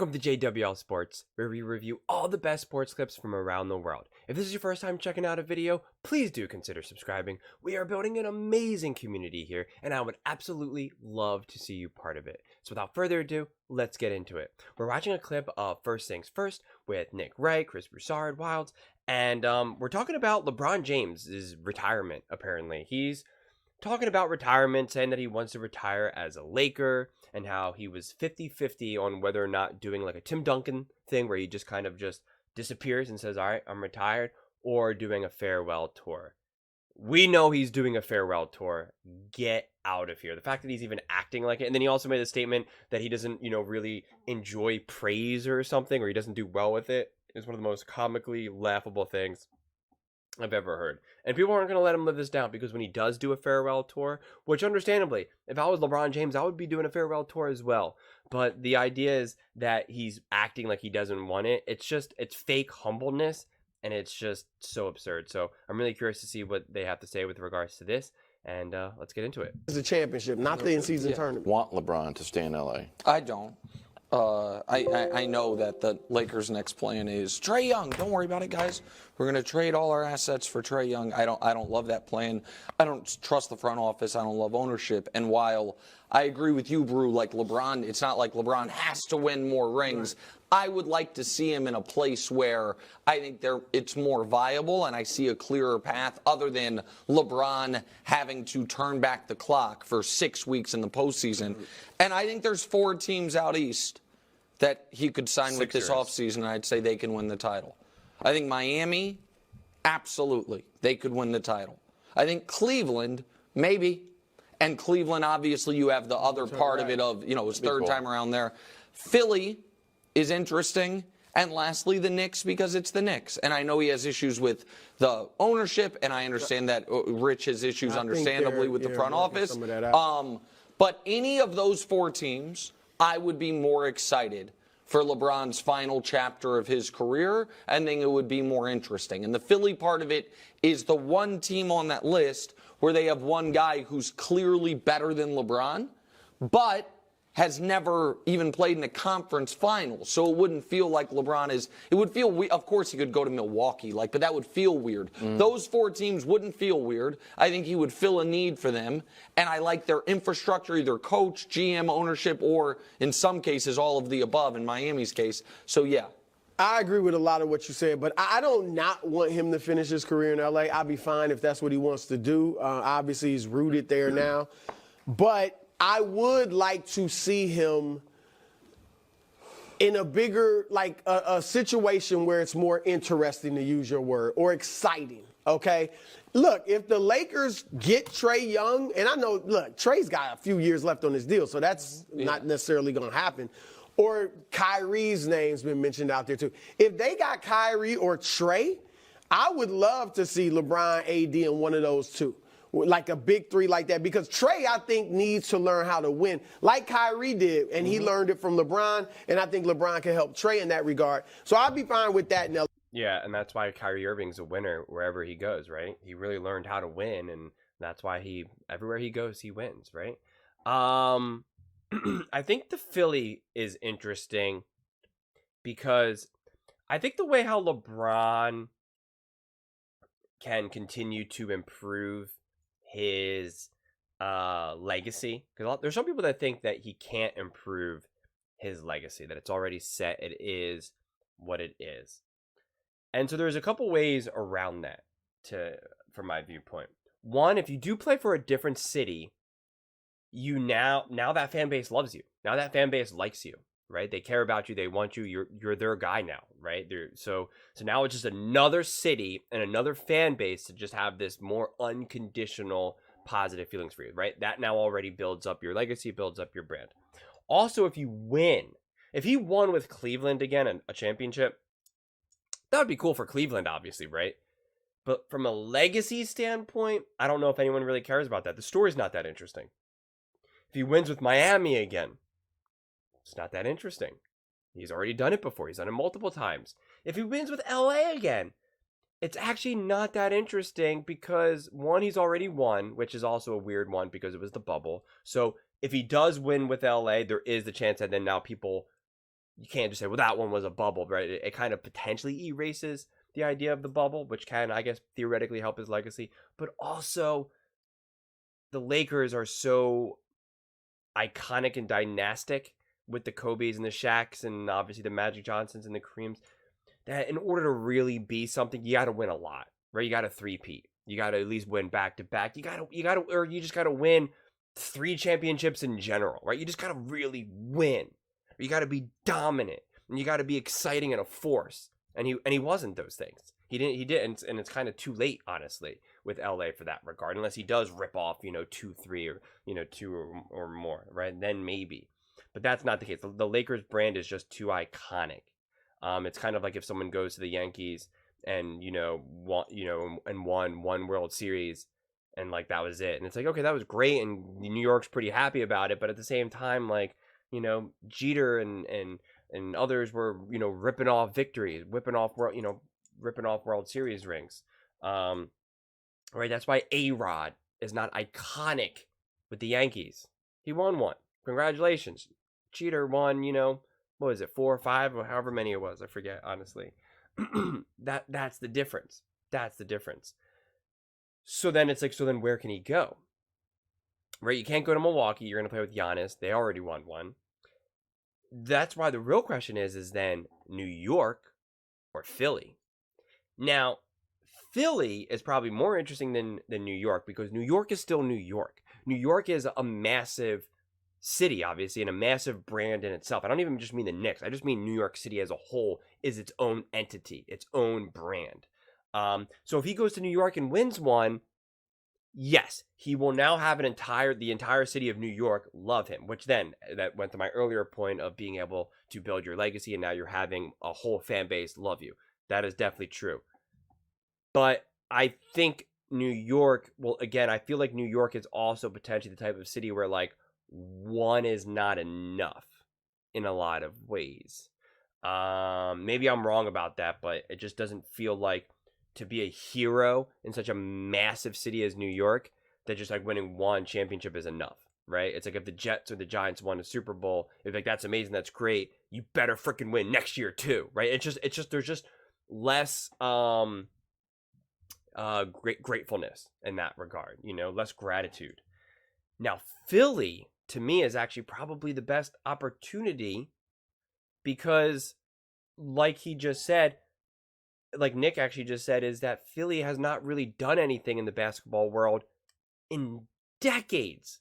Welcome to JWL Sports, where we review all the best sports clips from around the world. If this is your first time checking out a video, please do consider subscribing. We are building an amazing community here, and I would absolutely love to see you part of it. So without further ado, let's get into it. We're watching a clip of First Things First with Nick Wright, Chris Broussard, Wilds, and we're talking about LeBron James' retirement, apparently. He's talking about retirement, saying that he wants to retire as a Laker and how he was 50-50 on whether or not doing like a Tim Duncan thing where he just kind of just disappears and says, all right, I'm retired, or doing a farewell tour. We know he's doing a farewell tour. Get out of here. The fact that he's even acting like it. And then he also made a statement that he doesn't, really enjoy praise or something, or he doesn't do well with it. It's one of the most comically laughable things I've ever heard. And people aren't going to let him live this down, because when he does do a farewell tour, which understandably, if I was LeBron James, I would be doing a farewell tour as well. But the idea is that he's acting like he doesn't want it. It's fake humbleness, and it's just so absurd. So I'm really curious to see what they have to say with regards to this. And let's get into it. It's a championship, not the in-season tournament. Want LeBron to stay in LA? I don't. I know that the Lakers' next plan is Trae Young. Don't worry about it, guys. We're going to trade all our assets for Trae Young. I don't love that plan. I don't trust the front office. I don't love ownership. And while I agree with you, Brew, like LeBron, it's not like LeBron has to win more rings. Right. I would like to see him in a place where I think it's more viable and I see a clearer path, other than LeBron having to turn back the clock for 6 weeks in the postseason. And I think there's 4 teams out east that he could sign with this offseason. I'd say they can win the title. I think Miami, absolutely, they could win the title. I think Cleveland, maybe. And Cleveland, obviously, you have the other part of it of, his third time around there. Philly is interesting. And lastly, the Knicks, because it's the Knicks. And I know he has issues with the ownership, and I understand that Rich has issues, understandably, with the front office. But any of those 4 teams, I would be more excited for LeBron's final chapter of his career, and think it would be more interesting. And the Philly part of it is the one team on that list where they have one guy who's clearly better than LeBron, but has never even played in a conference final. So it wouldn't feel like LeBron is, it would feel, of course he could go to Milwaukee, but that would feel weird. Those 4 teams wouldn't feel weird. I think he would fill a need for them. And I like their infrastructure, either coach, GM, ownership, or in some cases, all of the above in Miami's case. So yeah. I agree with a lot of what you said, but I don't not want him to finish his career in LA. I'd be fine if that's what he wants to do. Obviously, he's rooted there now. But I would like to see him in a bigger, like a situation where it's more interesting, to use your word, or exciting, okay? Look, if the Lakers get Trae Young, and I know, look, Trae's got a few years left on his deal, so that's not necessarily going to happen. Or Kyrie's name's been mentioned out there too. If they got Kyrie or Trae, I would love to see LeBron, AD, and one of those two. Like a big 3 like that, because Trae, I think, needs to learn how to win like Kyrie did, and he learned it from LeBron, and I think LeBron can help Trae in that regard. So I'll be fine with that. Now, yeah, and that's why Kyrie Irving's a winner wherever he goes, right? He really learned how to win, and that's why everywhere he goes, he wins, right? I think the Philly is interesting because I think the way how LeBron can continue to improve his legacy, because there's some people that think that he can't improve his legacy, that it's already set, it is what it is. And so there's a couple ways around that from my viewpoint. One, if you do play for a different city, you now that fan base loves you. Now that fan base likes you, right? They care about you, they want you, you're their guy now, right? So now it's just another city and another fan base to just have this more unconditional positive feelings for you, right? That now already builds up your legacy, builds up your brand. Also, if he won with Cleveland again, a championship, that would be cool for Cleveland, obviously, right? But from a legacy standpoint, I don't know if anyone really cares about that. The story's not that interesting. If he wins with Miami again, it's not that interesting. He's already done it before. He's done it multiple times. If he wins with LA again, it's actually not that interesting because, one, he's already won, which is also a weird one because it was the bubble. So if he does win with LA, there is the chance that then now people you can't just say, well, that one was a bubble, right? It kind of potentially erases the idea of the bubble, which can, I guess, theoretically help his legacy. But also, the Lakers are so iconic and dynastic with the Kobe's and the Shaqs and obviously the Magic Johnsons and the Kareems that in order to really be something, you got to win a lot, right? You got to three-peat. You got to at least win back-to-back. Or you just got to win 3 championships in general, right? You just got to really win. You got to be dominant, and you got to be exciting and a force. And he wasn't those things. He didn't, and it's kind of too late, honestly, with LA for that regard, unless he does rip off, 2, 3, or 2 or more, right? Then maybe, but that's not the case. The Lakers brand is just too iconic. It's kind of like if someone goes to the Yankees and won one World Series, and like that was it, and it's like, okay, that was great, and New York's pretty happy about it, but at the same time, like, Jeter and others were, ripping off victories, ripping off World Series rings. Right? That's why A-Rod is not iconic with the Yankees. He won one. Congratulations. Jeter won, what was it, 4 or 5 or however many it was. I forget, honestly. That's the difference. That's the difference. So then it's like, so then where can he go? Right? You can't go to Milwaukee. You're going to play with Giannis. They already won one. That's why the real question is then New York or Philly. Now, Philly is probably more interesting than New York because New York is still New York. New York is a massive city, obviously, and a massive brand in itself. I don't even just mean the Knicks. I just mean New York City as a whole is its own entity, its own brand. So if he goes to New York and wins one, yes, he will now have the entire city of New York love him, which then that went to my earlier point of being able to build your legacy, and now you're having a whole fan base love you. That is definitely true. But I think New York, well, again, I feel like New York is also potentially the type of city where like one is not enough in a lot of ways. Maybe I'm wrong about that, but it just doesn't feel like to be a hero in such a massive city as New York, that just like winning one championship is enough, right? It's like if the Jets or the Giants won a Super Bowl, it's like, that's amazing, that's great. You better freaking win next year too, right? It's just there's just less gratefulness in that regard, less gratitude. Now, Philly to me is actually probably the best opportunity because, like he just said, like Nick actually just said, is that Philly has not really done anything in the basketball world in decades,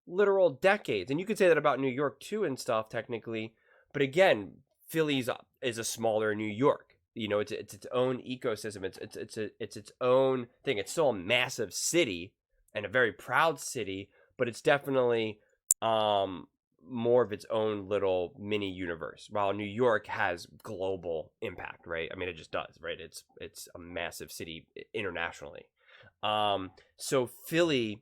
literal decades. And you could say that about New York too and stuff, technically. But again, Philly is a smaller New York. It's its own ecosystem. It's its own thing. It's still a massive city and a very proud city, but it's definitely more of its own little mini universe, while New York has global impact, right? I mean, it just does, right? It's a massive city internationally. So Philly,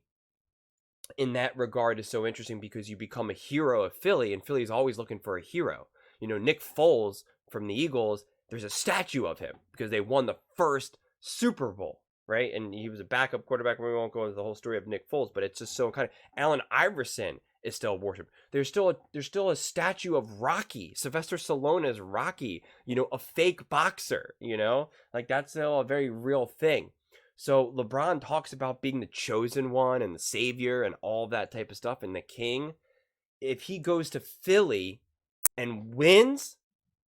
in that regard, is so interesting because you become a hero of Philly, and Philly is always looking for a hero. Nick Foles from the Eagles, there's a statue of him because they won the first Super Bowl, right? And he was a backup quarterback. We won't go into the whole story of Nick Foles, but it's just so kind of Allen Iverson is still worshipped. There's still a statue of Rocky, Sylvester Stallone's Rocky, a fake boxer, like that's still a very real thing. So LeBron talks about being the chosen one and the savior and all that type of stuff and the king. If he goes to Philly and wins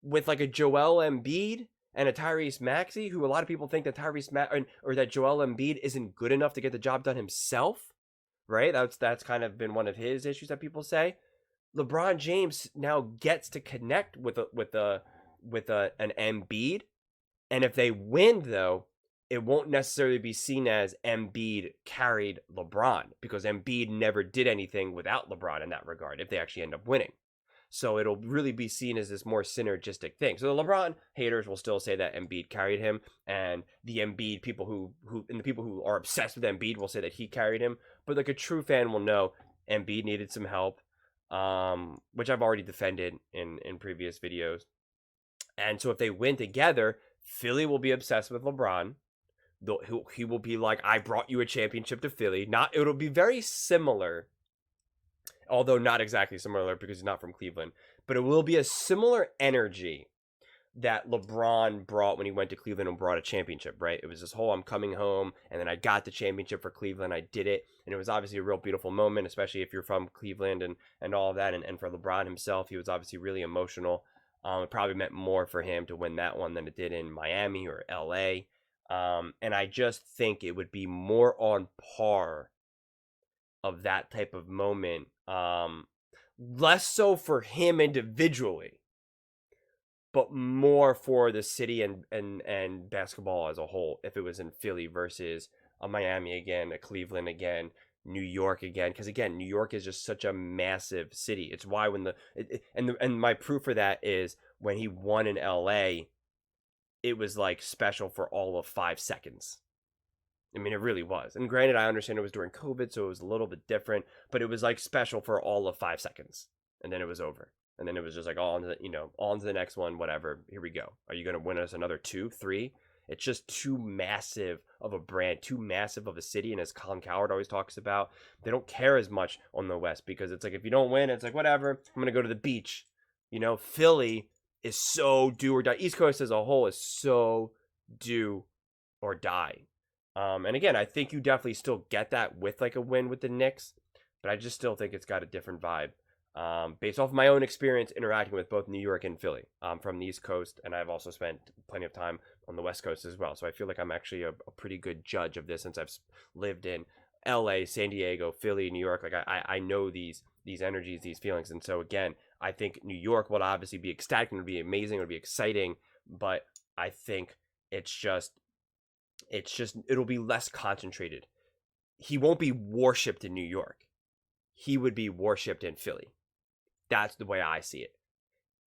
with like a Joel Embiid and a Tyrese Maxey, who a lot of people think that or that Joel Embiid isn't good enough to get the job done himself, right? That's kind of been one of his issues that people say. LeBron James now gets to connect with an Embiid, and if they win though, it won't necessarily be seen as Embiid carried LeBron because Embiid never did anything without LeBron in that regard if they actually end up winning. So it'll really be seen as this more synergistic thing. So the LeBron haters will still say that Embiid carried him, and the Embiid people who and the people who are obsessed with Embiid will say that he carried him. But like a true fan will know Embiid needed some help, which I've already defended in previous videos. And so if they win together, Philly will be obsessed with LeBron. He will be like, I brought you a championship to Philly. It'll be very similar, although not exactly similar because he's not from Cleveland. but it will be a similar energy that LeBron brought when he went to Cleveland and brought a championship, right? It was this whole I'm coming home, and then I got the championship for Cleveland. I did it, and it was obviously a real beautiful moment, especially if you're from Cleveland and all of that. And for LeBron himself, he was obviously really emotional. It probably meant more for him to win that one than it did in Miami or LA. And I just think it would be more on par of that type of moment. Less so for him individually, but more for the city and basketball as a whole. If it was in Philly versus a Miami again, a Cleveland again, New York again, because again, New York is just such a massive city. It's why when and my proof for that is when he won in LA, it was like special for all of 5 seconds. I mean, it really was. And granted, I understand it was during COVID, so it was a little bit different, but it was like special for all of 5 seconds, and then it was over. And then it was just like, on to the next one, whatever. Here we go. Are you going to win us another 2, 3? It's just too massive of a brand, too massive of a city. And as Colin Cowherd always talks about, they don't care as much on the West because it's like, if you don't win, it's like, whatever, I'm going to go to the beach. Philly is so do or die. East Coast as a whole is so do or die. And again, I think you definitely still get that with like a win with the Knicks, but I just still think it's got a different vibe. Based off of my own experience interacting with both New York and Philly, from the East Coast, and I've also spent plenty of time on the West Coast as well. So I feel like I'm actually a pretty good judge of this since I've lived in LA, San Diego, Philly, New York. Like I know these energies, these feelings. And so again, I think New York will obviously be ecstatic and it'll be amazing, it'll be exciting, but I think it'll be less concentrated. He won't be worshipped in New York. He would be worshipped in Philly. That's the way I see it.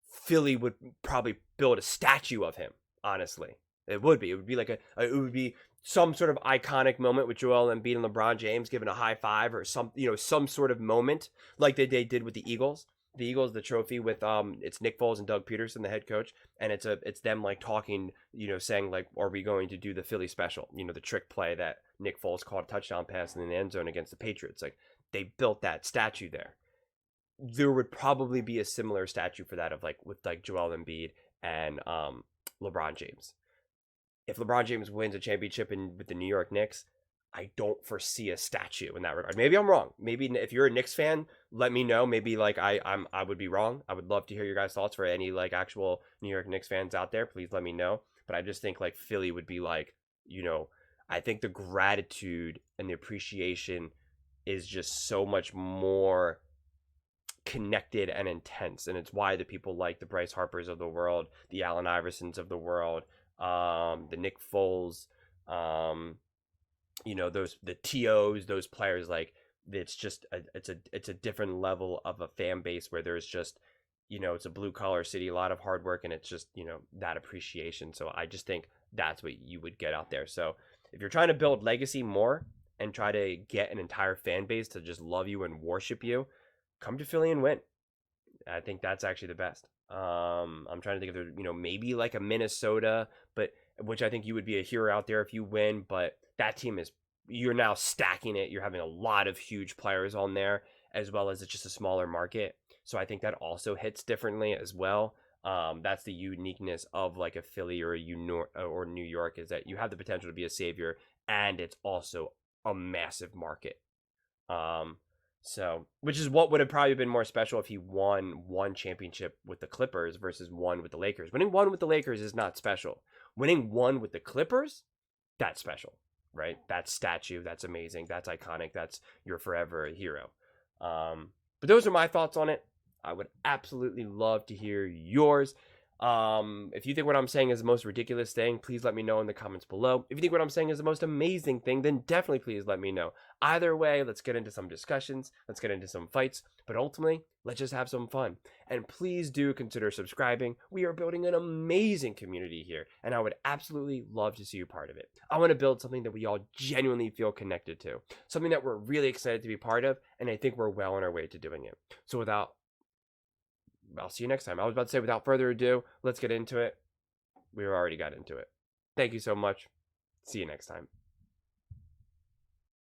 Philly would probably build a statue of him, honestly. It would be. It would be like it would be some sort of iconic moment with Joel Embiid and LeBron James giving a high five or some sort of moment like they did with the Eagles. The Eagles, the trophy with it's Nick Foles and Doug Peterson, the head coach, and it's them like talking, saying like, are we going to do the Philly special? The trick play that Nick Foles caught a touchdown pass in the end zone against the Patriots. Like, they built that statue there. There would probably be a similar statue for that with Joel Embiid and LeBron James. If LeBron James wins a championship with the New York Knicks, I don't foresee a statue in that regard. Maybe I'm wrong. Maybe if you're a Knicks fan, let me know. Maybe I would be wrong. I would love to hear your guys' thoughts. For any actual New York Knicks fans out there, please let me know. But I just think Philly would be I think the gratitude and the appreciation is just so much more connected and intense, and it's why the people like the Bryce Harpers of the world, the Allen Iversons of the world, the Nick Foles, the TOs, those players, it's just it's a different level of a fan base where there's just it's a blue collar city, a lot of hard work, and it's just that appreciation. So I just think that's what you would get out there. So if you're trying to build legacy more and try to get an entire fan base to just love you and worship you, come to Philly and win. I think that's actually the best. I'm trying to think of maybe like a Minnesota, but which I think you would be a hero out there if you win. But that team you're now stacking it. You're having a lot of huge players on there, as well as it's just a smaller market. So I think that also hits differently as well. That's the uniqueness of a Philly or or New York, is that you have the potential to be a savior, and it's also a massive market. So, which is what would have probably been more special if he won one championship with the Clippers versus one with the Lakers. Winning one with the Lakers is not special. Winning one with the Clippers, that's special, right? That's statue. That's amazing. That's iconic. That's you're forever a hero. But those are my thoughts on it. I would absolutely love to hear yours. If you think what I'm saying is the most ridiculous thing, please let me know in the comments below. If you think what I'm saying is the most amazing thing, then definitely please let me know. Either way, let's get into some discussions, let's get into some fights, but ultimately, let's just have some fun. And please do consider subscribing. We are building an amazing community here, and I would absolutely love to see you part of it. I want to build something that we all genuinely feel connected to, something that we're really excited to be part of, and I think we're well on our way to doing it. So I'll see you next time. I was about to say, without further ado, let's get into it. We already got into it. Thank you so much. See you next time.